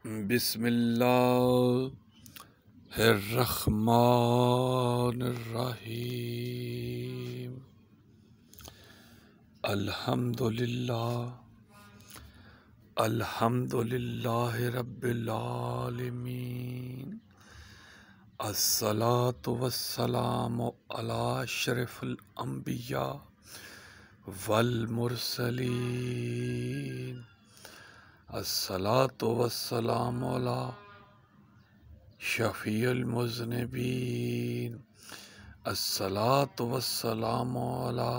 بسم اللہ الرحمن الرحیم الحمد للہ رب العالمین الصلاة والسلام علی اشرف الانبیاء والمرسلین الصلاة والسلام علی شفیع المذنبین الصلاة والسلام علی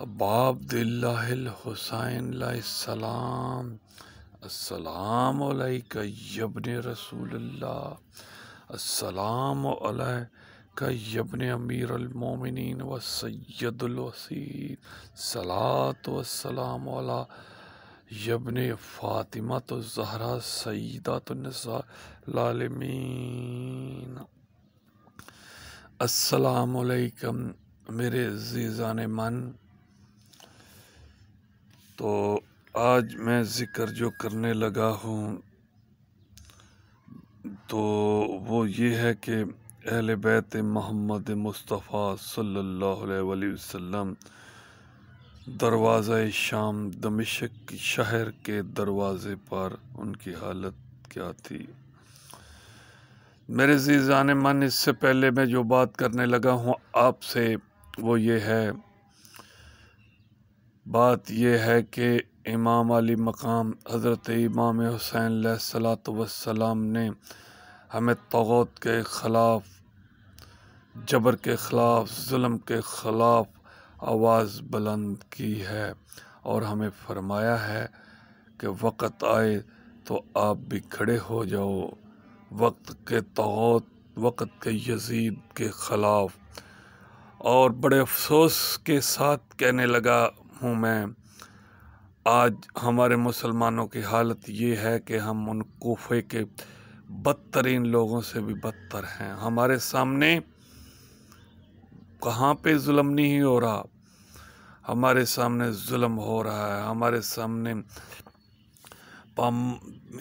ابا عبداللہ الحسین علیہ السلام السلام علیکہ یا ابن رسول اللہ السلام علیکہ یا ابن امیر المومنین و سید الوصیر صلاة والسلام علی یا ابن فاطمہ الزہرا سیدات النساء العالمین۔ السلام علیکم میرے عزیزان من۔ تو آج میں ذکر جو کرنے لگا ہوں تو وہ یہ ہے کہ اہل بیت محمد مصطفیٰ صلی اللہ علیہ وآلہ وسلم دروازہ شام دمشق شہر کے دروازے پر ان کی حالت کیا تھی۔ میرے عزیزان من، اس سے پہلے میں جو بات کرنے لگا ہوں آپ سے وہ بات یہ ہے کہ امام علی مقام حضرت امام حسین علیہ السلام نے ہمیں طاغوت کے خلاف، جبر کے خلاف، ظلم کے خلاف آواز بلند کی ہے اور ہمیں فرمایا ہے کہ وقت آئے تو آپ بھی کھڑے ہو جاؤ وقت کے طاغوت، وقت کے یزید کے خلاف۔ اور بڑے افسوس کے ساتھ کہنے لگا ہوں میں، آج ہمارے مسلمانوں کی حالت یہ ہے کہ ہم ان کوفے کے بدترین لوگوں سے بھی بدتر ہیں۔ ہمارے سامنے کہاں پہ ظلم نہیں ہو رہا، ہمارے سامنے ظلم ہو رہا ہے، ہمارے سامنے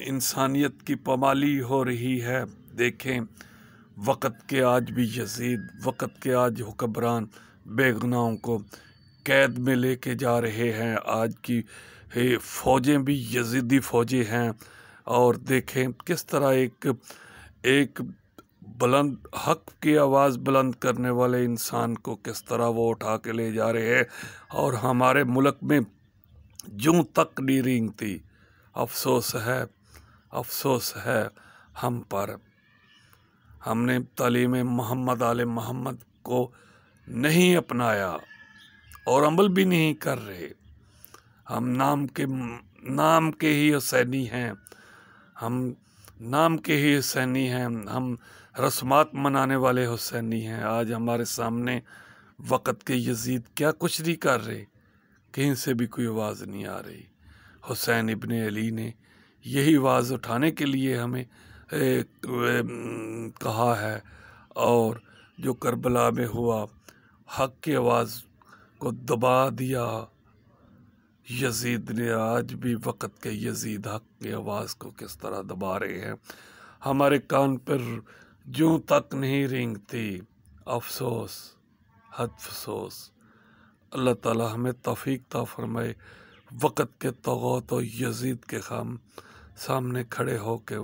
انسانیت کی پامالی ہو رہی ہے۔ دیکھیں، وقت کے آج بھی یزید، وقت کے آج حکمران بے گناہوں کو قید میں لے کے جا رہے ہیں۔ آج کی فوجیں بھی یزیدی فوجیں ہیں، اور دیکھیں کس طرح ایک بلند حق کی آواز بلند کرنے والے انسان کو کس طرح وہ اٹھا کے لے جا رہے ہیں، اور ہمارے ملک میں جوں تک نہیں رینگتی۔ افسوس ہے ہم پر۔ ہم نے تعلیم محمد آل محمد کو نہیں اپنایا اور عمل بھی نہیں کر رہے۔ ہم نام کے ہی حسینی ہیں، ہم رسمات منانے والے حسینی ہیں۔ آج ہمارے سامنے وقت کے یزید کیا کچھ نہیں کر رہے، کہیں سے بھی کوئی آواز نہیں آ رہی۔ حسین ابن علی نے یہی آواز اٹھانے کے لیے ہمیں کہا ہے، اور جو کربلا میں ہوا، حق کی آواز کو دبا دیا یزید نے۔ آج بھی وقت کے یزید حق کی آواز کو کس طرح دبا رہے ہیں، ہمارے کان پر جوں تک نہیں رینگتی۔ افسوس، حد افسوس۔ اللہ تعالی ہمیں توفیق عطا فرمائے، وقت کے طاغوت و یزید کے سامنے کھڑے ہو کے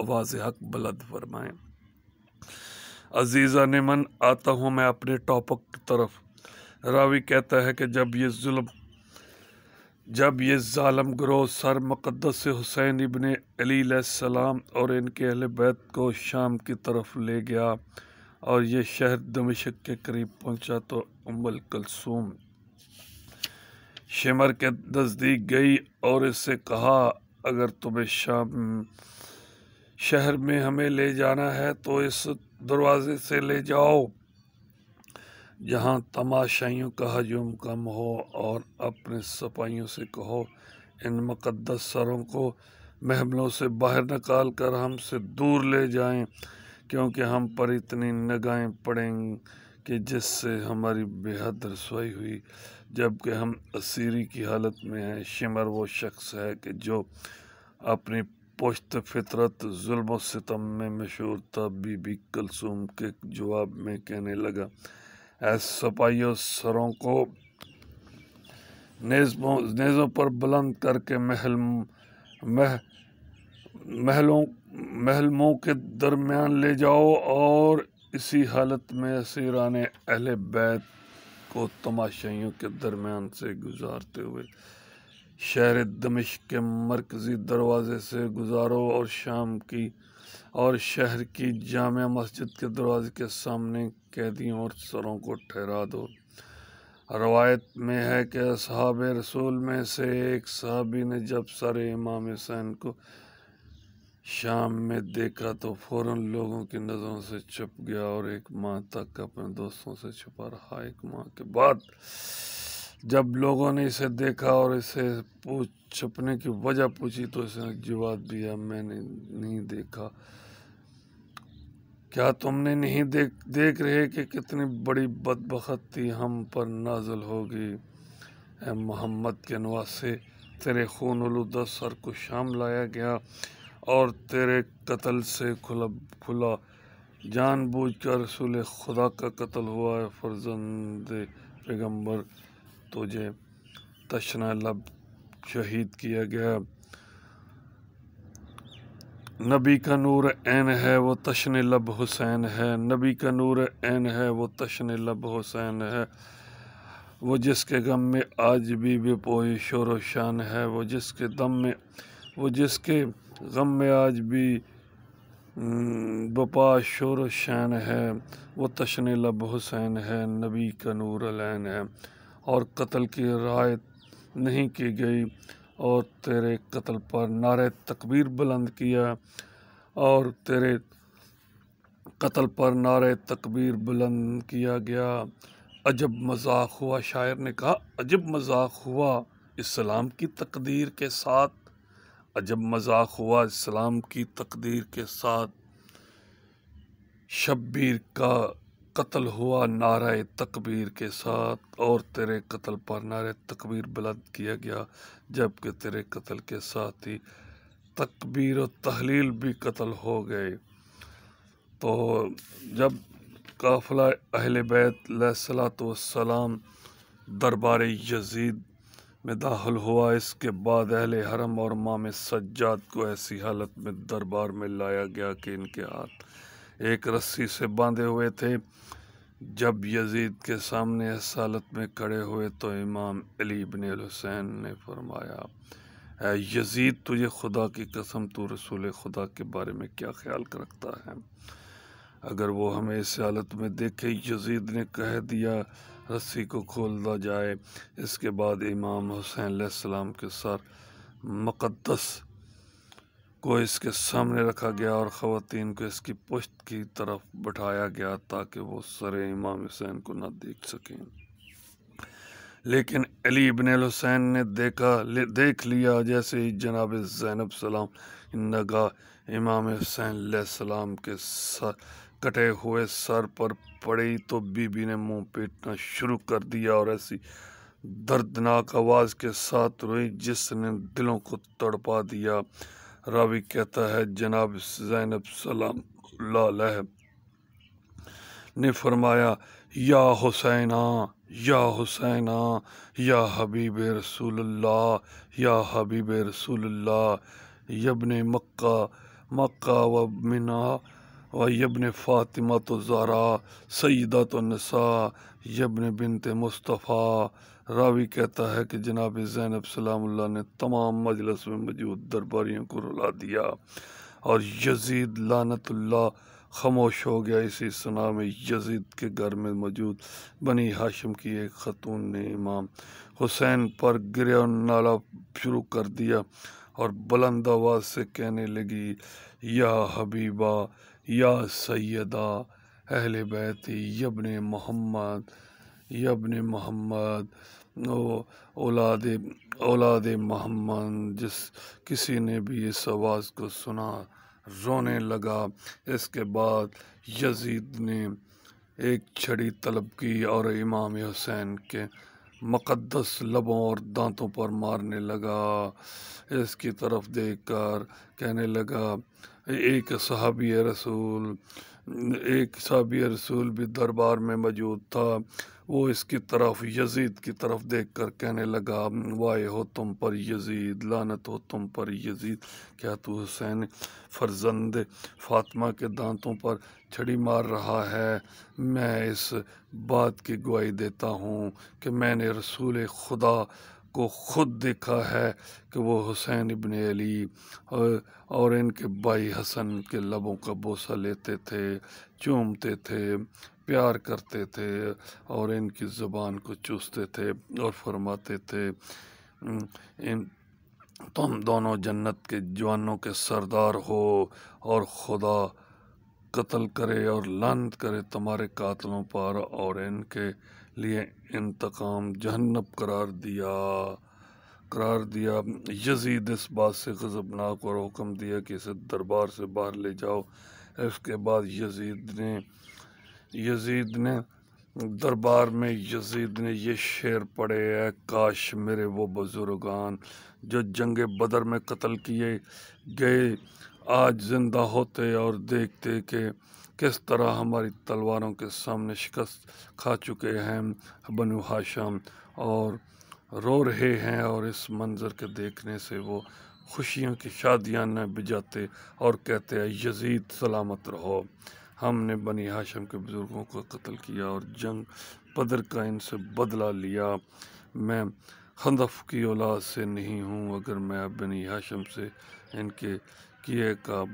آواز حق بلند فرمائیں۔ عزیزان من، آتا ہوں میں اپنے ٹاپک کی طرف۔ راوی کہتا ہے کہ جب یہ ظالم گروہ سر مقدس حسین ابن علی علیہ السلام اور ان کے اہل بیت کو شام کی طرف لے گیا اور یہ شہر دمشق کے قریب پہنچا تو ام کلثوم شمر کے نزدیک گئی اور اس سے کہا، اگر تمہیں شہر میں ہمیں لے جانا ہے تو اس دروازے سے لے جاؤ جہاں تماشائیوں کا ہجوم کم ہو، اور اپنے سپاہیوں سے کہو ان مقدس سروں کو محلوں سے باہر نکال کر ہم سے دور لے جائیں، کیونکہ ہم پر اتنی نگاہیں پڑیں کہ جس سے ہماری بے حد رسوائی ہوئی جبکہ ہم اسیری کی حالت میں ہیں۔ شمر وہ شخص ہے کہ جو اپنی پشت فطرت ظلم و ستم میں مشہور تھا، بی بی کلثوم کے جواب میں کہنے لگا، اے سپاہیوں، سروں کو نیزوں پر بلند کر کے محلوں کے درمیان لے جاؤ، اور اسی حالت میں اسیران اہل بیت کو تماشائیوں کے درمیان سے گزارتے ہوئے شہر دمشق کے مرکزی دروازے سے گزارو، اور شہر کی جامع مسجد کے دروازے کے سامنے قیدیوں اور سروں کو ٹھہرا دو۔ روایت میں ہے کہ اصحاب رسول میں سے ایک صحابی نے جب سر امام حسین کو شام میں دیکھا تو فوراً لوگوں کی نظروں سے چھپ گیا، اور ایک ماہ تک اپنے دوستوں سے چھپا رہا۔ ایک ماہ کے بعد جب لوگوں نے اسے دیکھا اور اسے چھپنے کی وجہ پوچھی تو اس نے جواب دیا، میں نے نہیں دیکھا۔ کیا تم نے نہیں دیکھ رہے کہ کتنی بڑی بدبختی ہم پر نازل ہوگی؟ اے محمد کے نواسے، تیرے خون آلودہ سر کو شام لایا گیا، اور تیرے قتل سے کھلا جان بوجھ کر رسول خدا کا قتل ہوا ہے۔ فرزند پیغمبر، تجھے تشنہ لب شہید کیا گیا۔ نبی کا نور عین ہے، وہ تشنہ لب حسین ہے۔ نبی کا نور عین ہے، وہ تشنہ لب حسین ہے۔ وہ جس کے غم میں آج بھی بے پوئی شور و شان ہے، وہ جس کے غم میں آج بھی بپا شور و شان ہے، وہ تشنہ لب حسین ہے۔ نبی کا نور العین ہے، اور قتل کی رعایت نہیں کی گئی، اور تیرے قتل پر نعرہ تکبیر بلند کیا، اور تیرے قتل پر نعرہ تکبیر بلند کیا گیا۔ عجب مذاق ہوا، شاعر نے کہا، عجب مذاق ہوا اسلام کی تقدیر کے ساتھ، عجب مذاق ہوا اسلام کی تقدیر کے ساتھ۔ شبیر کا قتل ہوا نعرہ تکبیر کے ساتھ، اور تیرے قتل پر نعرہ تکبیر بلند کیا گیا، جبکہ تیرے قتل کے ساتھ ہی تکبیر و تحلیل بھی قتل ہو گئے۔ تو جب قافلہ اہل بیت علیہ الصلوۃ والسلام دربار یزید میں داخل ہوا، اس کے بعد اہل حرم اور امام سجاد کو ایسی حالت میں دربار میں لایا گیا کہ ان کے ہاتھ ایک رسی سے باندھے ہوئے تھے۔ جب یزید کے سامنے اس حالت میں کھڑے ہوئے تو امام علی بن الحسین نے فرمایا، اے یزید، تجھے خدا کی قسم، تو رسول خدا کے بارے میں کیا خیال رکھتا ہے؟ اگر وہ ہمیں اس حالت میں دیکھے۔ یزید نے کہہ دیا، رسی کو کھول دا جائے۔ اس کے بعد امام حسین علیہ السلام کے سر مقدس کو اس کے سامنے رکھا گیا، اور خواتین کو اس کی پشت کی طرف بٹھایا گیا تاکہ وہ سر امام حسین کو نہ دیکھ سکیں۔ لیکن علی بن الحسین نے دیکھ لیا۔ جیسے ہی جناب زینب سلام نگاہ امام حسین علیہ السلام کے کٹے ہوئے سر پر پڑی تو بی بی نے منہ پیٹنا شروع کر دیا، اور ایسی دردناک آواز کے ساتھ روئی جس نے دلوں کو تڑپا دیا۔ راوی کہتا ہے، جناب زینب سلام اللہ علیہ نے فرمایا، یا حسینہ، یا حسینہ، یا حبیب رسول اللہ، یا حبیب رسول اللہ، یبن مکہ و منا و یبن فاطمہ الزہرا سیدۃ النساء یبن بنت مصطفیٰ۔ راوی کہتا ہے کہ جناب زینب سلام اللہ نے تمام مجلس میں موجود درباریوں کو رلا دیا، اور یزید لعنت اللہ خاموش ہو گیا۔ اسی سنا میں یزید کے گھر میں موجود بنی ہاشم کی ایک خاتون نے امام حسین پر گریہ و نالہ شروع کر دیا، اور بلند آواز سے کہنے لگی، یا حبیبہ، یا سیدہ اہل بیت، یبن محمد، یبن محمد، اولاد محمد۔ کسی نے بھی اس آواز کو سنا رونے لگا۔ اس کے بعد یزید نے ایک چھڑی طلب کی اور امام حسین کے مقدس لبوں اور دانتوں پر مارنے لگا۔ اس کی طرف دیکھ کر کہنے لگا، ایک صحابی رسول بھی دربار میں موجود تھا۔ وہ اس کی طرف یزید کی طرف دیکھ کر کہنے لگا، وائے ہو تم پر یزید، لعنت ہو تم پر یزید، کیا تو حسین فرزند فاطمہ کے دانتوں پر چھڑی مار رہا ہے؟ میں اس بات کی گواہی دیتا ہوں کہ میں نے رسول خدا کو خود دیکھا ہے کہ وہ حسین ابن علی اور ان کے بھائی حسن کے لبوں کا بوسہ لیتے تھے، چومتے تھے، پیار کرتے تھے اور ان کی زبان کو چوستے تھے اور فرماتے تھے، تم دونوں جنت کے جوانوں کے سردار ہو اور خدا قتل کرے اور لعنت کرے تمہارے قاتلوں پر، اور ان کے لیے انتقام جہنم قرار دیا۔ یزید اس بات سے غضبناک اور حکم دیا کہ اسے دربار سے باہر لے جاؤ۔ اس کے بعد دربار میں یزید نے یہ شعر پڑھے، اے کاش میرے وہ بزرگان جو جنگ بدر میں قتل کیے گئے آج زندہ ہوتے اور دیکھتے کہ کس طرح ہماری تلواروں کے سامنے شکست کھا چکے ہیں بنو ہاشم اور رو رہے ہیں، اور اس منظر کے دیکھنے سے وہ خوشیوں کی شادیاں نہ بجاتے اور کہتے ہیں، یزید سلامت رہو، ہم نے بنی ہاشم کے بزرگوں کو قتل کیا اور جنگ بدر کا ان سے بدلہ لیا۔ میں خندف کی اولاد سے نہیں ہوں، اگر میں بنی ہاشم سے ان کے کیے کا